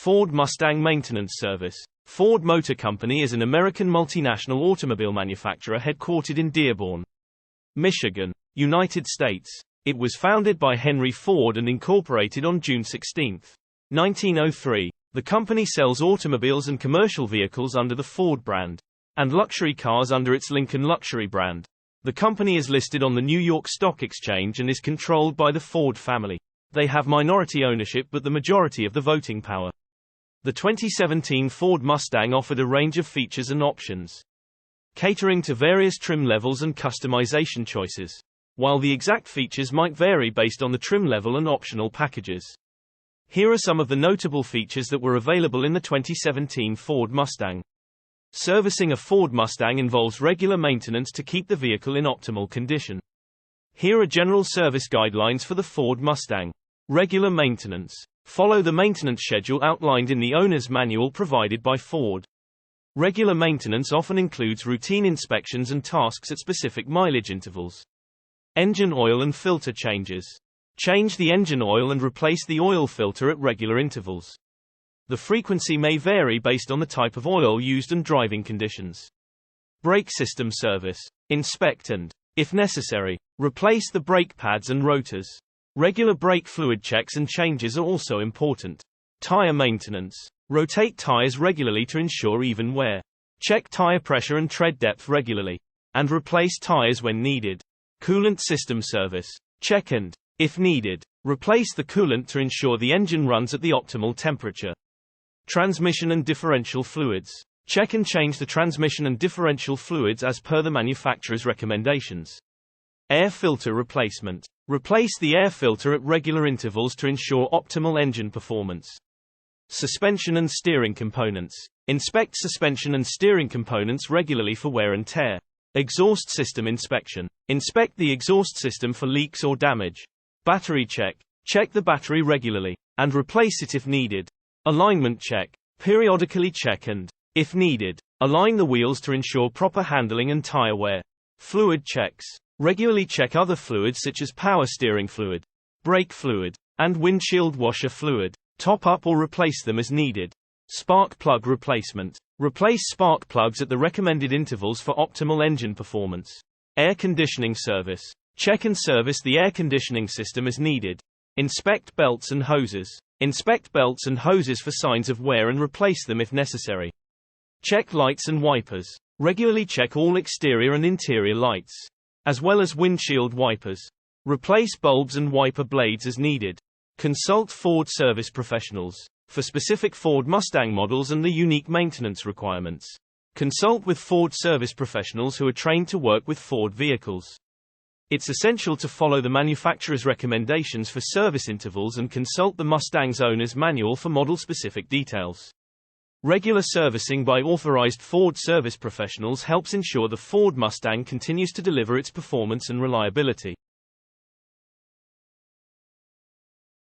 Ford Mustang Maintenance Service. Ford Motor Company is an American multinational automobile manufacturer headquartered in Dearborn, Michigan, United States. It was founded by Henry Ford and incorporated on June 16, 1903. The company sells automobiles and commercial vehicles under the Ford brand, and luxury cars under its Lincoln Luxury brand. The company is listed on the New York Stock Exchange and is controlled by the Ford family. They have minority ownership but the majority of the voting power. The 2017 Ford Mustang offered a range of features and options, catering to various trim levels and customization choices, while the exact features might vary based on the trim level and optional packages. Here are some of the notable features that were available in the 2017 Ford Mustang. Servicing a Ford Mustang involves regular maintenance to keep the vehicle in optimal condition. Here are general service guidelines for the Ford Mustang. Regular maintenance. Follow the maintenance schedule outlined in the owner's manual provided by Ford. Regular maintenance often includes routine inspections and tasks at specific mileage intervals. Engine oil and filter changes. Change the engine oil and replace the oil filter at regular intervals. The frequency may vary based on the type of oil used and driving conditions. Brake system service. Inspect and, if necessary, replace the brake pads and rotors. Regular brake fluid checks and changes are also important. Tire maintenance. Rotate tires regularly to ensure even wear. Check tire pressure and tread depth regularly, and replace tires when needed. Coolant system service. Check and, if needed, replace the coolant to ensure the engine runs at the optimal temperature. Transmission and differential fluids. Check and change the transmission and differential fluids as per the manufacturer's recommendations. Air filter replacement. Replace the air filter at regular intervals to ensure optimal engine performance. Suspension and steering components. Inspect suspension and steering components regularly for wear and tear. Exhaust system inspection. Inspect the exhaust system for leaks or damage. Battery check. Check the battery regularly, and replace it if needed. Alignment check. Periodically check and, if needed, align the wheels to ensure proper handling and tire wear. Fluid checks. Regularly check other fluids such as power steering fluid, brake fluid, and windshield washer fluid. Top up or replace them as needed. Spark plug replacement. Replace spark plugs at the recommended intervals for optimal engine performance. Air conditioning service. Check and service the air conditioning system as needed. Inspect belts and hoses. Inspect belts and hoses for signs of wear and replace them if necessary. Check lights and wipers. Regularly check all exterior and interior lights, as well as windshield wipers. Replace bulbs and wiper blades as needed. Consult Ford service professionals for specific Ford Mustang models and the unique maintenance requirements. Consult with Ford service professionals who are trained to work with Ford vehicles. It's essential to follow the manufacturer's recommendations for service intervals and consult the Mustang's owner's manual for model-specific details. Regular servicing by authorized Ford service professionals helps ensure the Ford Mustang continues to deliver its performance and reliability.